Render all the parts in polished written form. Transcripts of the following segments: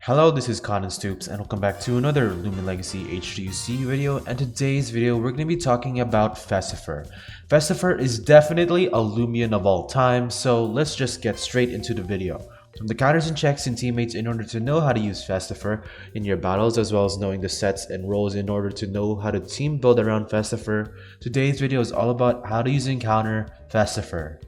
Hello, this is Conan Stoops and welcome back to another Lumen Legacy HTUC video, and today's video we're going to be talking about Festifir. Festifir is definitely a Lumion of all time, so let's just get straight into the video. From the counters and checks and teammates in order to know how to use Festifir in your battles, as well as knowing the sets and roles in order to know how to team build around Festifir, today's video is all about how to use and counter Festifir.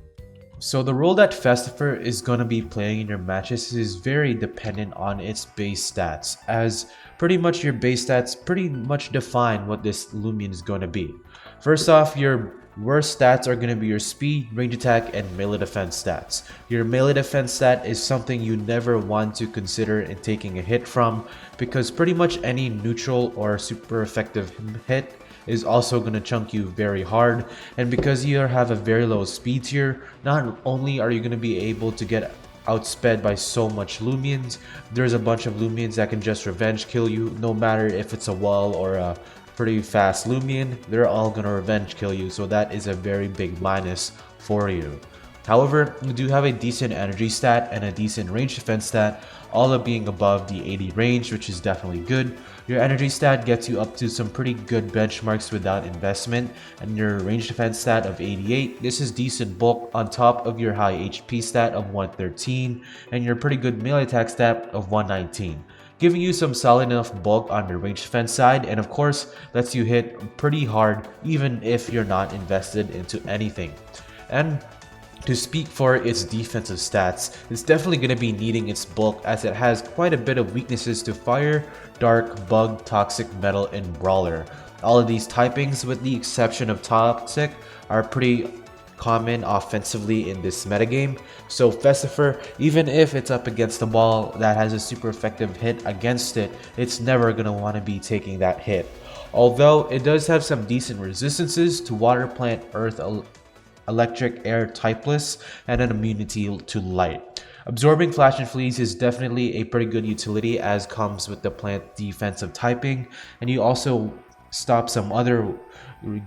So the role that Festifir is going to be playing in your matches is very dependent on its base stats, as pretty much your base stats pretty much define what this Lumion is going to be. First off, your worst stats are going to be your speed, range attack, and melee defense stats. Your melee defense stat is something you never want to consider in taking a hit from, because pretty much any neutral or super effective hit is also going to chunk you very hard, and because you have a very low speed tier, not only are you going to be able to get outsped by so much Lumions, there's a bunch of Lumions that can just revenge kill you. No matter if it's a wall or a pretty fast Lumion, they're all going to revenge kill you, so that is a very big minus for you. However, you do have a decent energy stat and a decent range defense stat, all of being above the 80 range, which is definitely good. Your energy stat gets you up to some pretty good benchmarks without investment, and your range defense stat of 88, this is decent bulk on top of your high HP stat of 113 and your pretty good melee attack stat of 119. Giving you some solid enough bulk on the range defense side, and of course lets you hit pretty hard even if you're not invested into anything. And to speak for its defensive stats, it's definitely going to be needing its bulk, as it has quite a bit of weaknesses to fire, dark, bug, toxic, metal, and brawler. All of these typings, with the exception of toxic, are pretty common offensively in this metagame. So Festifir, even if it's up against a wall that has a super effective hit against it, it's never going to want to be taking that hit. Although it does have some decent resistances to water, plant, earth, electric, air, typeless, and an immunity to light. Absorbing Flash and Freeze is definitely a pretty good utility, as comes with the plant defensive typing, and you also stop some other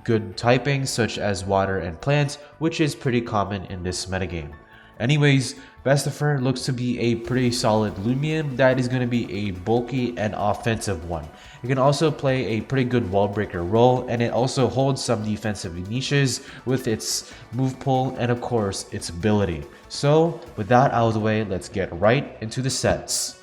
good typings such as water and plants, which is pretty common in this metagame. Anyways, Festifir looks to be a pretty solid Lumion that is going to be a bulky and offensive one. It can also play a pretty good wall breaker role, and it also holds some defensive niches with its move pull and of course its ability. So with that out of the way, let's get right into the sets.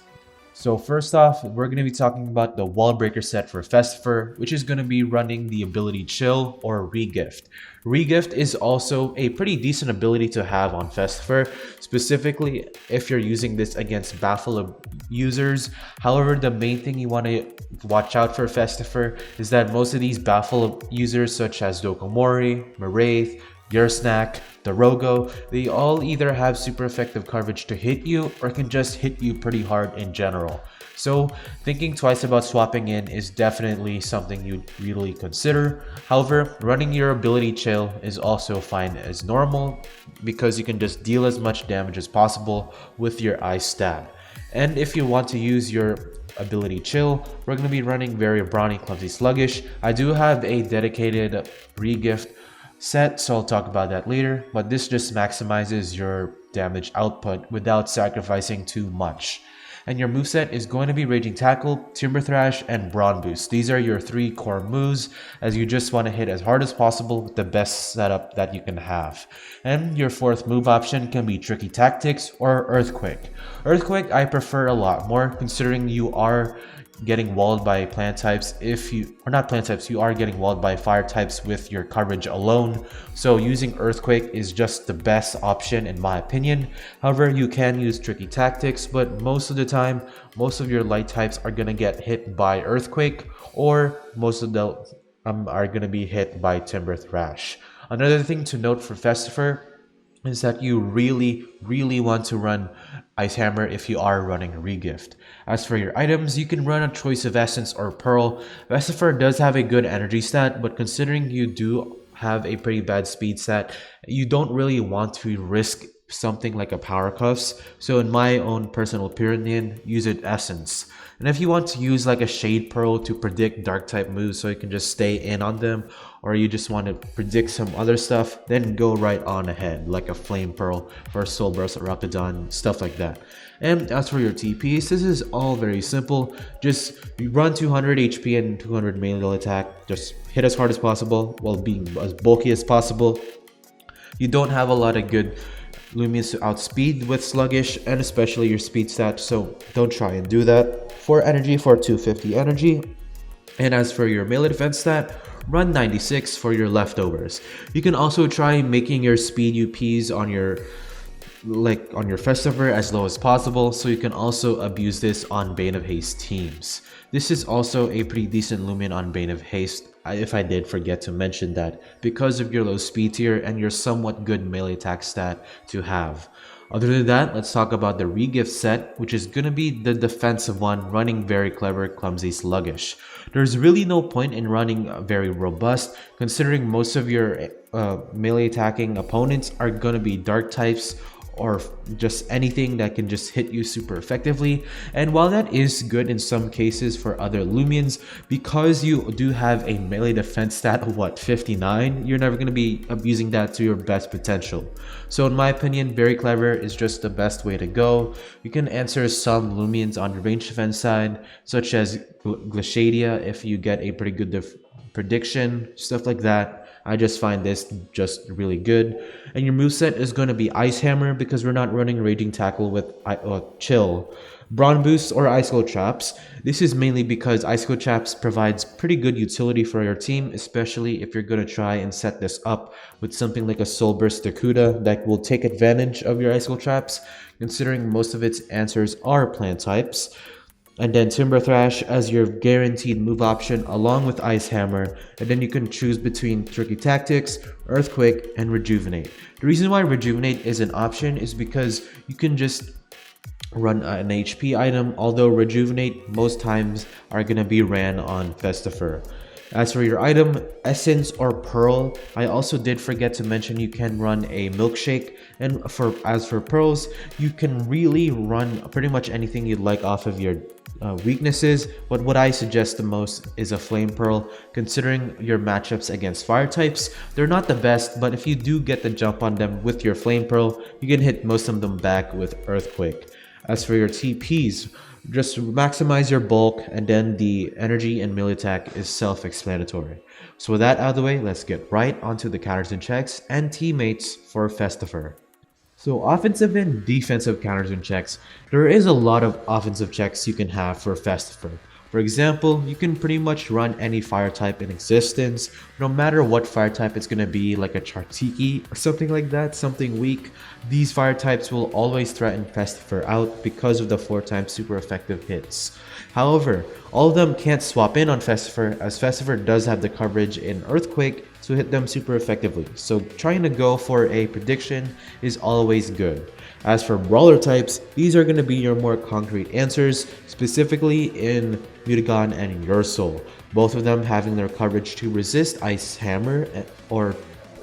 So first off, we're going to be talking about the wall breaker set for Festifir, which is going to be running the ability Chill or Regift. Regift is also a pretty decent ability to have on Festifir, specifically if you're using this against Baffle users. However, the main thing you want to watch out for Festifir is that most of these Baffle users, such as Dokomori, Maraith, Gearsnack, Dorogo, they all either have super effective coverage to hit you or can just hit you pretty hard in general. So thinking twice about swapping in is definitely something you'd really consider. However, running your ability Chill is also fine as normal, because you can just deal as much damage as possible with your Ice Stab. And if you want to use your ability Chill, we're going to be running very Brawny, Clumsy, Sluggish. I do have a dedicated Regift set, so I'll talk about that later, but this just maximizes your damage output without sacrificing too much. And your moveset is going to be Raging Tackle, Timber Thrash, and Brawn Boost. These are your three core moves, as you just want to hit as hard as possible with the best setup that you can have. And your fourth move option can be Tricky Tactics or Earthquake. Earthquake I prefer a lot more, considering you are getting walled by plant types. You are getting walled by fire types with your coverage alone, so using Earthquake is just the best option in my opinion. However, you can use Tricky Tactics, but most of the time, most of your light types are gonna get hit by Earthquake, or most of them are gonna be hit by Timber Thrash. Another thing to note for Festifir is that you really want to run Ice Hammer if you are running Regift. As for your items, you can run a choice of Essence or Pearl. Festifir does have a good energy stat, but considering you do have a pretty bad speed stat, you don't really want to risk something like a power cuffs. So in my own personal opinion, use it essence. And if you want to use like a shade pearl to predict dark type moves so you can just stay in on them, or you just want to predict some other stuff, then go right on ahead, like a flame pearl or soul burst rapidon, stuff like that. And as for your TPs, this is all very simple. Just run 200 HP and 200 melee attack. Just hit as hard as possible while being as bulky as possible. You don't have a lot of good Lumians to outspeed with sluggish, and especially your speed stat, so don't try and do that. For energy, for 250 energy. And as for your melee defense stat, run 96 for your leftovers. You can also try making your speed UPs on your Festifir as low as possible, so you can also abuse this on Bane of Haste teams. This is also a pretty decent Lumion on Bane of Haste, if I did forget to mention that, because of your low speed tier and your somewhat good melee attack stat to have. Other than that, let's talk about the regift set, which is gonna be the defensive one, running very clever, clumsy, sluggish. There's really no point in running very robust, considering most of your melee attacking opponents are gonna be dark types or just anything that can just hit you super effectively. And while that is good in some cases for other Lumions, because you do have a melee defense stat of 59, you're never going to be abusing that to your best potential. So in my opinion, very clever is just the best way to go. You can answer some Lumions on the range defense side, such as Glaciadia if you get a pretty good prediction, stuff like that. I just find this just really good. And your moveset is going to be Ice Hammer because we're not running Raging Tackle with Chill, Brawn Boost, or Icicle Traps. This is mainly because Icicle Traps provides pretty good utility for your team, especially if you're going to try and set this up with something like a Soul Burst Dakuda that will take advantage of your Icicle Traps, considering most of its answers are plant types. And then Timber Thrash as your guaranteed move option along with Ice Hammer, and then you can choose between Tricky Tactics, Earthquake, and Rejuvenate. The reason why Rejuvenate is an option is because you can just run an HP item, although Rejuvenate most times are going to be ran on Festifir. As for your item, Essence or Pearl, I also did forget to mention you can run a Milkshake, and as for Pearls, you can really run pretty much anything you'd like off of your weaknesses, but what I suggest the most is a Flame Pearl, considering your matchups against fire types. They're not the best, but if you do get the jump on them with your Flame Pearl, you can hit most of them back with Earthquake. As for your TPs, just maximize your bulk, and then the energy and melee attack is self-explanatory. So with that out of the way, let's get right onto the counters and checks and teammates for Festifir. So offensive and defensive counters and checks, there is a lot of offensive checks you can have for Festifir. For example, you can pretty much run any fire type in existence, no matter what fire type it's going to be, like a Chartiki or something like that, something weak. These fire types will always threaten Festifir out because of the 4x super effective hits. However, all of them can't swap in on Festifir, as Festifir does have the coverage in Earthquake to hit them super effectively, so trying to go for a prediction is always good. As for brawler types, these are going to be your more concrete answers, specifically in Mutagon and Your Soul, both of them having their coverage to resist Ice Hammer or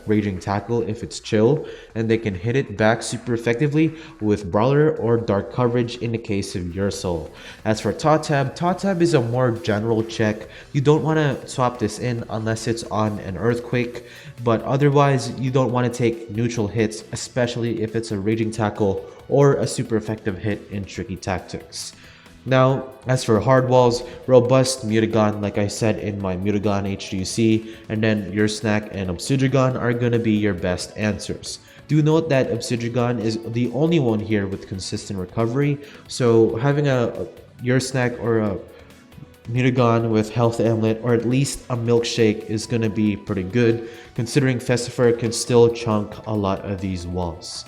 Raging Tackle if it's chill, and they can hit it back super effectively with Brawler or Dark coverage in the case of Your Soul. As for Totab is a more general check. You don't want to swap this in unless it's on an Earthquake, but otherwise you don't want to take neutral hits, especially if it's a Raging Tackle or a super effective hit in Tricky Tactics. Now, as for hard walls, Robust, Mutagon, like I said in my Mutagon HTUC, and then your Snack and Obsidian are gonna be your best answers. Do note that Obsidian is the only one here with consistent recovery, so having a your Snack or a Mutagon with Health Amulet or at least a Milkshake is gonna be pretty good, considering Festifir can still chunk a lot of these walls.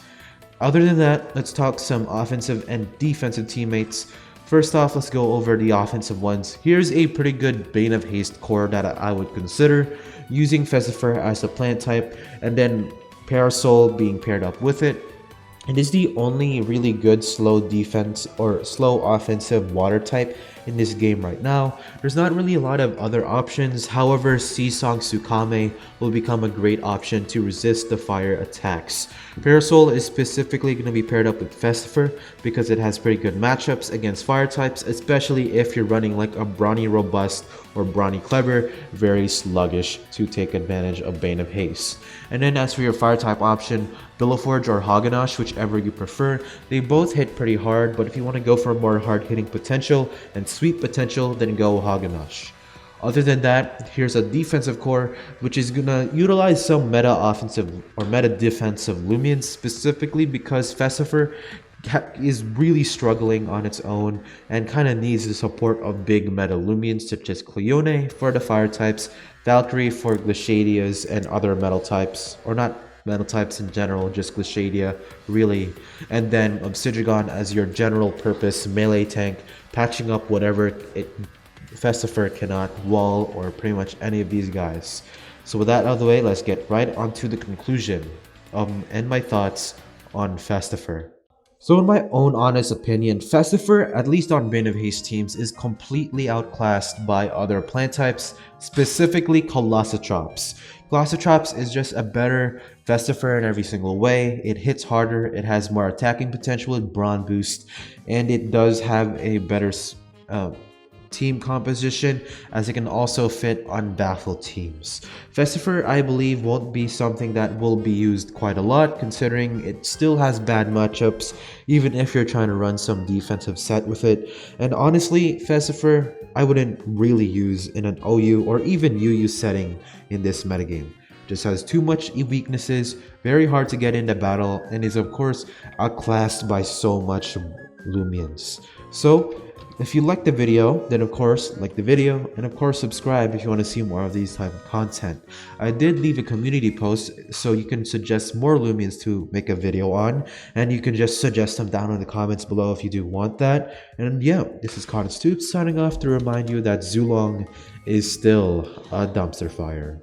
Other than that, let's talk some offensive and defensive teammates. First off, let's go over the offensive ones. Here's a pretty good Bane of Haste core that I would consider, using Festifir as the plant type, and then Parasol being paired up with it. It is the only really good slow defense or slow offensive water type in this game right now. There's not really a lot of other options. However, Seasong Tsukame will become a great option to resist the fire attacks. Parasol is specifically going to be paired up with Festifir because it has pretty good matchups against fire types, especially if you're running like a Brawny Robust or Brawny Clever, very sluggish to take advantage of Bane of Haste. And then as for your fire type option, Billowforge or Haganash, whichever you prefer, they both hit pretty hard, but if you want to go for more hard hitting potential and sweep potential, then go Haganash. Other than that, here's a defensive core, which is gonna utilize some meta offensive or meta defensive Lumians, specifically because Festifir is really struggling on its own and kind of needs the support of big meta Lumians such as Cleone for the fire types, Valkyrie for Glashadias and other metal types, or not metal types in general, just Glashadia, really. And then Obsidian as your general purpose melee tank, patching up whatever Festifir cannot wall or pretty much any of these guys. So with that out of the way, let's get right onto the conclusion and my thoughts on Festifir. So in my own honest opinion, Festifir, at least on Bane of Haste teams, is completely outclassed by other plant types, specifically Colossotrops. Colossotrops is just a better Festifir in every single way. It hits harder, it has more attacking potential with Brawn Boost, and it does have a better team composition as it can also fit on baffled teams. Festifir, I believe, won't be something that will be used quite a lot considering it still has bad matchups even if you're trying to run some defensive set with it. And honestly, Festifir, I wouldn't really use in an OU or even UU setting in this metagame. Just has too much weaknesses, very hard to get into battle, and is of course outclassed by so much Lumians. So if you liked the video, then of course like the video, and of course subscribe if you want to see more of these type of content. I did leave a community post so you can suggest more Lumians to make a video on, and you can just suggest them down in the comments below if you do want that. And yeah, this is HTUC signing off to remind you that Zulong is still a dumpster fire.